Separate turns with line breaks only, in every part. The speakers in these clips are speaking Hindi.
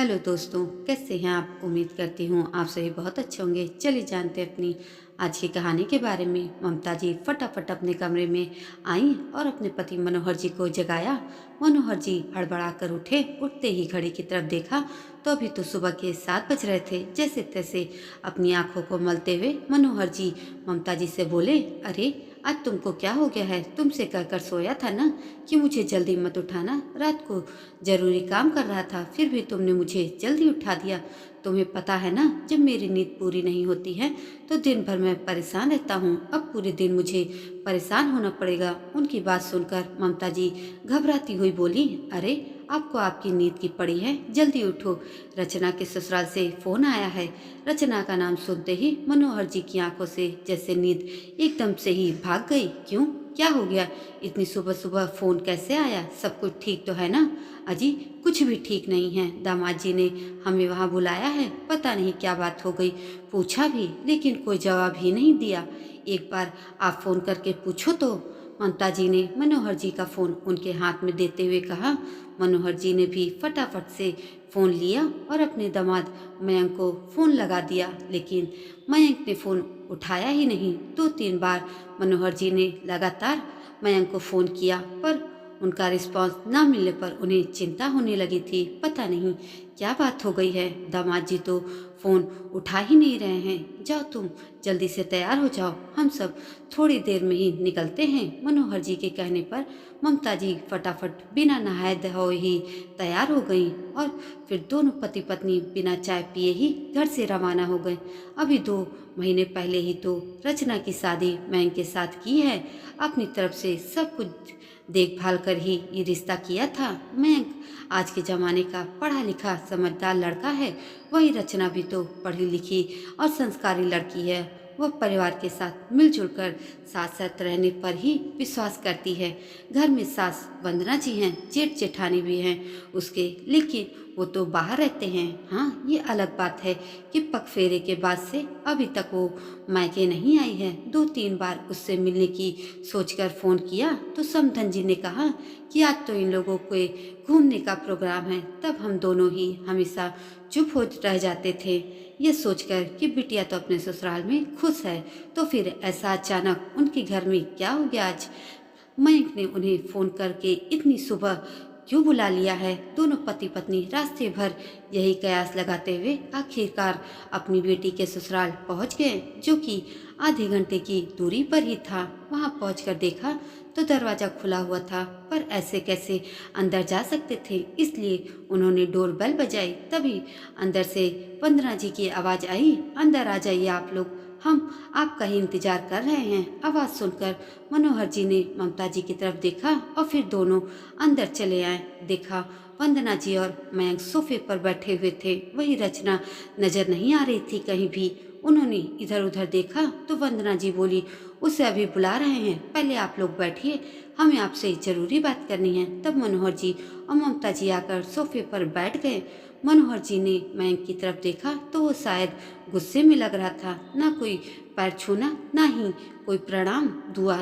हेलो दोस्तों, कैसे हैं आप? उम्मीद करती हूँ आप सभी बहुत अच्छे होंगे। चलिए जानते हैं अपनी आज की कहानी के बारे में। ममता जी फटाफट अपने कमरे में आईं और अपने पति मनोहर जी को जगाया। मनोहर जी हड़बड़ा कर उठे। उठते ही घड़ी की तरफ देखा तो अभी तो सुबह के 7 बज रहे थे। जैसे तैसे अपनी आंखों को मलते हुए मनोहर जी ममता जी से बोले, अरे आज तुमको क्या हो गया है? तुमसे कहकर सोया था ना कि मुझे जल्दी मत उठाना। रात को जरूरी काम कर रहा था, फिर भी तुमने मुझे जल्दी उठा दिया। तुम्हें पता है ना, जब मेरी नींद पूरी नहीं होती है तो दिन भर मैं परेशान रहता हूँ। अब पूरे दिन मुझे परेशान होना पड़ेगा। उनकी बात सुनकर ममता जी घबराती हुई बोली, अरे आपको आपकी नींद की पड़ी है, जल्दी उठो। रचना के ससुराल से फोन आया है। रचना का नाम सुनते ही मनोहर जी की आंखों से जैसे नींद एकदम से ही भाग गई। क्यों, क्या हो गया? इतनी सुबह सुबह फोन कैसे आया? सब कुछ ठीक तो है ना? अजी कुछ भी ठीक नहीं है। दामाद जी ने हमें वहाँ बुलाया है, पता नहीं क्या बात हो गई। पूछा भी लेकिन कोई जवाब ही नहीं दिया। एक बार आप फोन करके पूछो तो। ममता जी ने मनोहर जी का फोन उनके हाथ में देते हुए कहा। मनोहर जी ने भी फटाफट से फोन लिया और अपने दामाद मयंक को फोन लगा दिया, लेकिन मयंक ने फोन उठाया ही नहीं। 2-3 बार मनोहर जी ने लगातार मयंक को फोन किया, पर उनका रिस्पांस न मिलने पर उन्हें चिंता होने लगी थी। पता नहीं क्या बात हो गई है, दामाद जी तो फोन उठा ही नहीं रहे हैं। जाओ तुम जल्दी से तैयार हो जाओ, हम सब थोड़ी देर में ही निकलते हैं। मनोहर जी के कहने पर ममता जी फटाफट बिना नहाए धोए ही तैयार हो गईं और फिर दोनों पति पत्नी बिना चाय पिए ही घर से रवाना हो गए। अभी 2 महीने पहले ही तो रचना की शादी मयंक के साथ की है। अपनी तरफ से सब कुछ देखभाल कर ही ये रिश्ता किया था। मयंक आज के जमाने का पढ़ा लिखा समझदार लड़का है। वही रचना भी तो पढ़ी लिखी और संस्कारी लड़की है। वह परिवार के साथ मिलजुल कर साथ साथ रहने पर ही विश्वास करती है। घर में सास वंदना जी हैं, जेठ जेठानी भी हैं उसके, लेकिन वो तो बाहर रहते हैं। हाँ, ये अलग बात है कि पगफेरे के बाद से अभी तक वो मायके नहीं आई है। 2-3 बार उससे मिलने की सोचकर फोन किया तो समधन जी ने कहा कि आज तो इन लोगों के घूमने का प्रोग्राम है। तब हम दोनों ही हमेशा चुप हो रह जाते थे, ये सोचकर कि बिटिया तो अपने ससुराल में खुश है, तो फिर ऐसा अचानक उनके घर में क्या हो गया आज? मयंक ने उन्हें फोन करके इतनी सुबह क्यों बुला लिया है? दोनों पति पत्नी रास्ते भर यही कयास लगाते हुए आखिरकार अपनी बेटी के ससुराल पहुंच गए, जो कि आधे घंटे की दूरी पर ही था। वहां पहुंचकर देखा तो दरवाजा खुला हुआ था, पर ऐसे कैसे अंदर जा सकते थे, इसलिए उन्होंने डोर बेल बजाई। तभी अंदर से वंदना जी की आवाज आई, अंदर आ जाइए आप लोग, हम आपका ही इंतजार कर रहे हैं। आवाज सुनकर मनोहर जी ने ममता जी की तरफ देखा और फिर दोनों अंदर चले आए। देखा वंदना जी और मयंक सोफे पर बैठे हुए थे। वही रचना नजर नहीं आ रही थी कहीं भी। उन्होंने इधर उधर देखा तो वंदना जी बोली, उसे अभी बुला रहे हैं, पहले आप लोग बैठिए, हमें आपसे जरूरी बात करनी है। तब मनोहर जी और ममता जी आकर सोफे पर बैठ गए। मनोहर जी ने मयंक की तरफ देखा तो वो शायद गुस्से में लग रहा था। ना कोई पैर छूना, ना ही कोई प्रणाम दुआ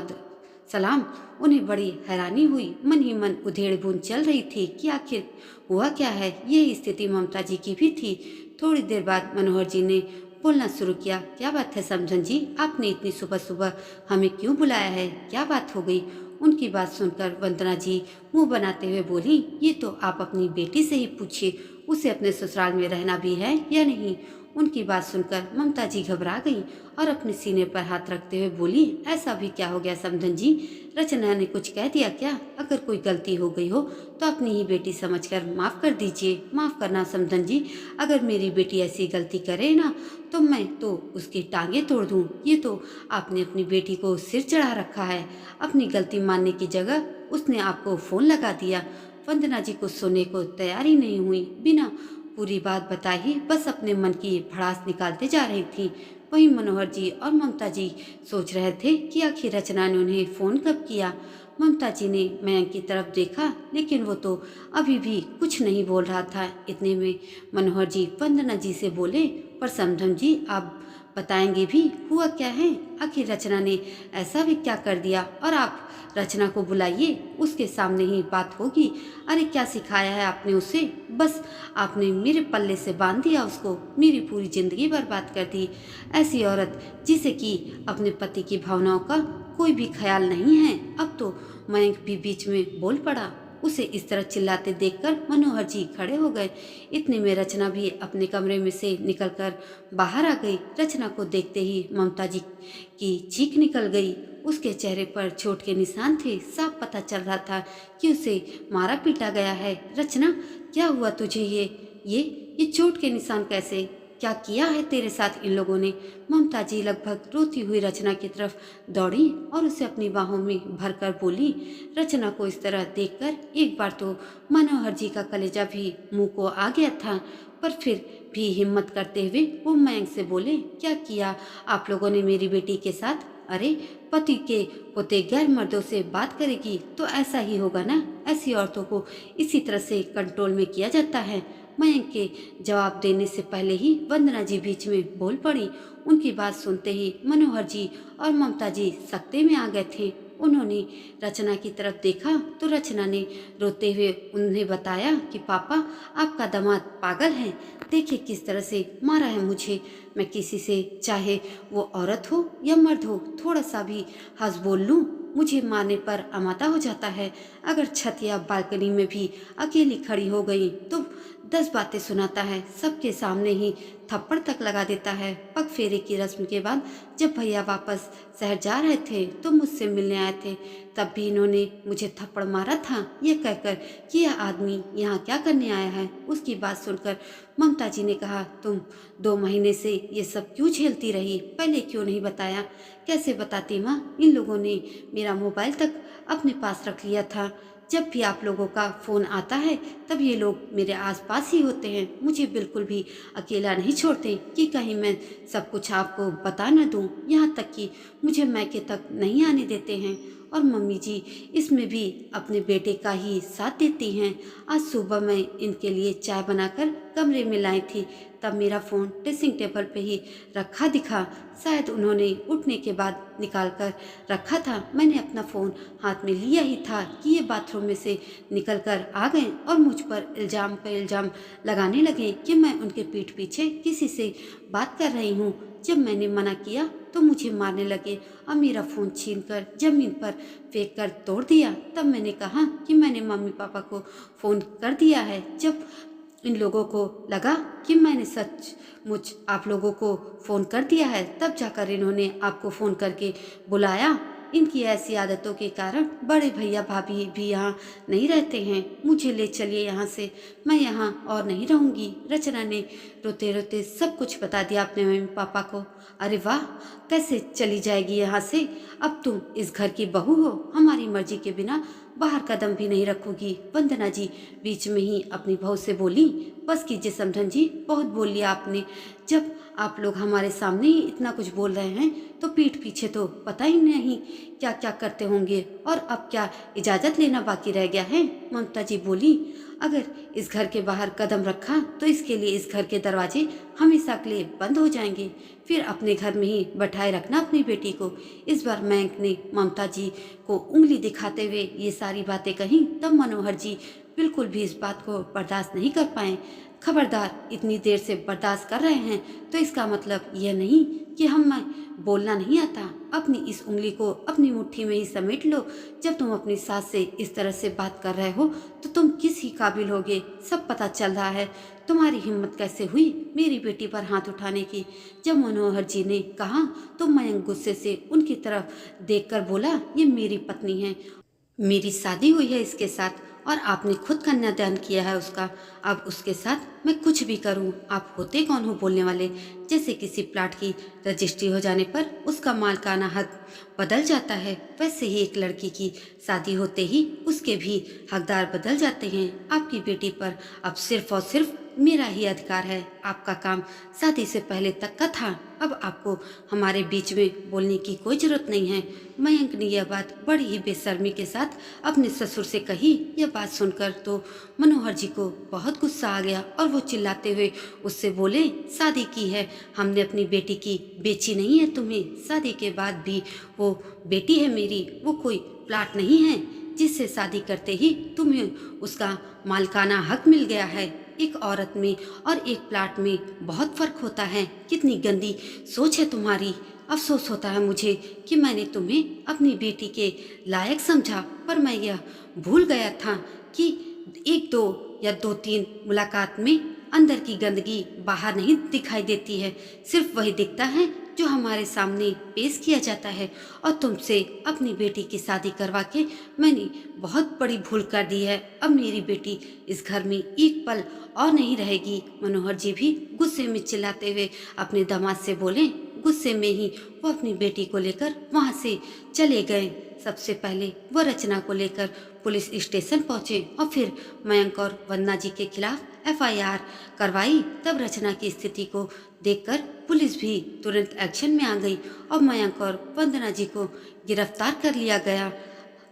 सलाम। उन्हें बड़ी हैरानी हुई। मन ही मन उधेड़ बुन चल रही थी कि आखिर हुआ क्या है। यही स्थिति ममता जी की भी थी। थोड़ी देर बाद मनोहर जी ने बोलना शुरू किया, क्या बात है समझन जी, आपने इतनी सुबह सुबह हमें क्यों बुलाया है? क्या बात हो गई? उनकी बात सुनकर वंदना जी मुंह बनाते हुए बोली, ये तो आप अपनी बेटी से ही पूछिए, उसे अपने ससुराल में रहना भी है या नहीं? उनकी बात सुनकर ममता जी घबरा गईं और अपने सीने पर हाथ रखते हुए बोली, ऐसा भी क्या हो गया समधन जी? रचना ने कुछ कह दिया क्या? अगर कोई गलती हो गई हो तो अपनी ही बेटी समझकर माफ कर दीजिए। माफ करना समधन जी, अगर मेरी बेटी ऐसी गलती करे ना तो मैं तो उसकी टांगे तोड़ दूं। ये तो आपने अपनी बेटी को सिर चढ़ा रखा है। अपनी गलती मानने की जगह उसने आपको फोन लगा दिया। वंदना जी को सुनने को तैयार ही नहीं हुई। बिना पूरी बात बताई ही बस अपने मन की भड़ास निकालते जा रही थी। वहीं मनोहर जी और ममता जी सोच रहे थे कि आखिर रचना ने उन्हें फोन कब किया। ममता जी ने मयंक की तरफ देखा, लेकिन वो तो अभी भी कुछ नहीं बोल रहा था। इतने में मनोहर जी वंदना जी से बोले, पर समधन जी आप बताएंगे भी हुआ क्या है? आखिर रचना ने ऐसा भी क्या कर दिया? और आप रचना को बुलाइए, उसके सामने ही बात होगी। अरे क्या सिखाया है आपने उसे? बस आपने मेरे पल्ले से बांध दिया उसको, मेरी पूरी जिंदगी बर्बाद कर दी। ऐसी औरत जिसे कि अपने पति की भावनाओं का कोई भी ख्याल नहीं है। अब तो मयंक भी बीच में बोल पड़ा। उसे इस तरह चिल्लाते देखकर मनोहर जी खड़े हो गए। इतने में रचना भी अपने कमरे में से निकलकर बाहर आ गई। रचना को देखते ही ममता जी की चीख निकल गई। उसके चेहरे पर चोट के निशान थे। साफ पता चल रहा था कि उसे मारा पीटा गया है। रचना, क्या हुआ तुझे? ये चोट के निशान कैसे? क्या किया है तेरे साथ इन लोगों ने? ममता जी लगभग रोती हुई रचना की तरफ दौड़ी और उसे अपनी बाहों में भरकर बोली। रचना को इस तरह देखकर एक बार तो मनोहर जी का कलेजा भी मुंह को आ गया था, पर फिर भी हिम्मत करते हुए वो मयंक से बोले, क्या किया आप लोगों ने मेरी बेटी के साथ? अरे पति के पोते गैर मर्दों से बात करेगी तो ऐसा ही होगा ना। ऐसी औरतों को इसी तरह से कंट्रोल में किया जाता है। मयंक के जवाब देने से पहले ही वंदना जी बीच में बोल पड़ी। उनकी बात सुनते ही मनोहर जी और ममता जी सकते में आ गए थे। उन्होंने रचना की तरफ देखा तो रचना ने रोते हुए उन्हें बताया कि पापा, आपका दामाद पागल है। देखिए किस तरह से मारा है मुझे। मैं किसी से, चाहे वो औरत हो या मर्द हो, थोड़ा सा भी हंस बोल लूं, मुझे मारने पर आमादा हो जाता है। अगर छत या बालकनी में भी अकेली खड़ी हो गई तो 10 बातें सुनाता है। सबके सामने ही थप्पड़ तक लगा देता है। पग फेरे की रस्म के बाद जब भैया वापस शहर जा रहे थे तो मुझसे मिलने आए थे, तब भी इन्होंने मुझे थप्पड़ मारा था, ये कहकर कि यह आदमी यहाँ क्या करने आया है। उसकी बात सुनकर ममता जी ने कहा, तुम 2 महीने से ये सब क्यों झेलती रही? पहले क्यों नहीं बताया? कैसे बताती माँ? इन लोगों ने मेरा मोबाइल तक अपने पास रख लिया था। जब भी आप लोगों का फ़ोन आता है तब ये लोग मेरे आसपास ही होते हैं। मुझे बिल्कुल भी अकेला नहीं छोड़ते कि कहीं मैं सब कुछ आपको बता न दूं। यहाँ तक कि मुझे मैके तक नहीं आने देते हैं। और मम्मी जी इसमें भी अपने बेटे का ही साथ देती हैं। आज सुबह मैं इनके लिए चाय बनाकर कमरे में लाई थी, तब मेरा फ़ोन ड्रेसिंग टेबल पे ही रखा दिखा। शायद उन्होंने उठने के बाद निकाल कर रखा था। मैंने अपना फ़ोन हाथ में लिया ही था कि ये बाथरूम में से निकल कर आ गए और मुझ पर इल्ज़ाम लगाने लगे कि मैं उनके पीठ पीछे किसी से बात कर रही हूँ। जब मैंने मना किया तो मुझे मारने लगे और मेरा फ़ोन छीनकर ज़मीन पर फेंक कर तोड़ दिया। तब मैंने कहा कि मैंने मम्मी पापा को फ़ोन कर दिया है। जब इन लोगों को लगा कि मैंने सचमुच आप लोगों को फ़ोन कर दिया है, तब जाकर इन्होंने आपको फ़ोन करके बुलाया। इनकी ऐसी आदतों के कारण बड़े भैया भाभी भी यहाँ नहीं रहते हैं। मुझे ले चलिए यहाँ से, मैं यहाँ और नहीं रहूँगी। रचना ने रोते रोते सब कुछ बता दिया अपने मम्मी पापा को। अरे वाह, कैसे चली जाएगी यहाँ से? अब तुम इस घर की बहू हो, हमारी मर्जी के बिना बाहर कदम भी नहीं रखोगी। वंदना जी बीच में ही अपनी बहू से बोली, बस कीजिए समधन जी, बहुत बोल लिया आपने। जब आप लोग हमारे सामने ही इतना कुछ बोल रहे हैं तो पीठ पीछे तो पता ही नहीं क्या क्या करते होंगे। और अब क्या इजाज़त लेना बाकी रह गया है? ममता जी बोली, अगर इस घर के बाहर कदम रखा तो इसके लिए इस घर के दरवाजे हमेशा के लिए बंद हो जाएंगे। फिर अपने घर में ही बैठाए रखना अपनी बेटी को। इस बार मयंक ने ममता जी को उंगली दिखाते हुए ये सारी बातें कहीं। तब मनोहर जी बिल्कुल भी इस बात को बर्दाश्त नहीं कर पाए। खबरदार, इतनी देर से बर्दाश्त कर रहे हैं तो इसका मतलब यह नहीं कि हमें बोलना नहीं आता। अपनी इस उंगली को अपनी मुट्ठी में ही समेट लो। जब तुम अपनी सास से इस तरह से बात कर रहे हो तो तुम किस ही काबिल होगे, सब पता चल रहा है। तुम्हारी हिम्मत कैसे हुई मेरी बेटी पर हाथ उठाने की? जब मनोहर जी ने कहा तो मयंक गुस्से से उनकी तरफ देखकर बोला, ये मेरी पत्नी है, मेरी शादी हुई है इसके साथ और आपने खुद कन्यादान किया है उसका। अब उसके साथ मैं कुछ भी करूं, आप होते कौन हो बोलने वाले? जैसे किसी प्लाट की रजिस्ट्री हो जाने पर उसका मालिकाना हक बदल जाता है, वैसे ही एक लड़की की शादी होते ही उसके भी हकदार बदल जाते हैं। आपकी बेटी पर अब सिर्फ और सिर्फ मेरा ही अधिकार है। आपका काम शादी से पहले तक का था। अब आपको हमारे बीच में बोलने की कोई जरूरत नहीं है। मयंक ने यह बात बड़ी ही बेशर्मी के साथ अपने ससुर से कही। यह बात सुनकर तो मनोहर जी को बहुत गुस्सा आ गया और वो चिल्लाते हुए उससे बोले, शादी की है, हमने अपनी बेटी की बेची नहीं है तुम्हें। शादी के बाद भी वो बेटी है मेरी, वो कोई प्लाट नहीं है जिससे शादी करते ही तुम्हें उसका मालिकाना हक मिल गया है। एक औरत में और एक प्लाट में बहुत फर्क होता है। कितनी गंदी सोच है तुम्हारी। अफसोस होता है मुझे कि मैंने तुम्हें अपनी बेटी के लायक समझा, पर मैं यह भूल गया था कि एक दो या दो तीन मुलाकात में अंदर की गंदगी बाहर नहीं दिखाई देती है, सिर्फ वही दिखता है जो हमारे सामने पेश किया जाता है। और तुमसे अपनी बेटी की शादी करवा के मैंने बहुत बड़ी भूल कर दी है। अब मेरी बेटी इस घर में एक पल और नहीं रहेगी। मनोहर जी भी गुस्से में चिल्लाते हुए अपने दामाद से बोले। गुस्से में ही वो अपनी बेटी को लेकर वहां से चले गए। सबसे पहले वो रचना को लेकर पुलिस स्टेशन पहुंचे और फिर मयंक और वंदना जी के खिलाफ एफआईआर करवाई। तब रचना की स्थिति को देखकर पुलिस भी तुरंत एक्शन में आ गई और मयंक और वंदना जी को गिरफ्तार कर लिया गया।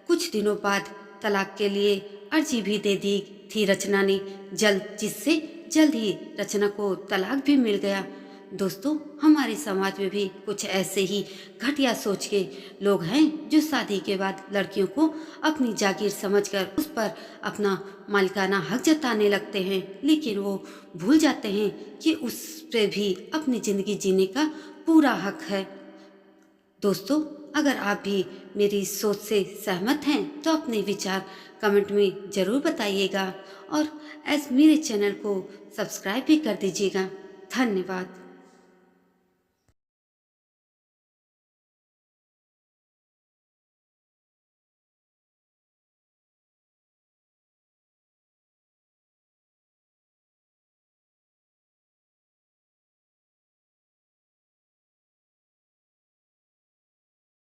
कुछ दिनों बाद तलाक के लिए अर्जी भी दे दी थी रचना ने जिससे जल्द ही रचना को तलाक भी मिल गया। दोस्तों, हमारे समाज में भी कुछ ऐसे ही घटिया सोच के लोग हैं जो शादी के बाद लड़कियों को अपनी जागीर समझकर उस पर अपना मालिकाना हक जताने लगते हैं, लेकिन वो भूल जाते हैं कि उस पे भी अपनी जिंदगी जीने का पूरा हक है। दोस्तों, अगर आप भी मेरी सोच से सहमत हैं तो अपने विचार कमेंट में ज़रूर बताइएगा और मेरे चैनल को सब्सक्राइब भी कर दीजिएगा। धन्यवाद।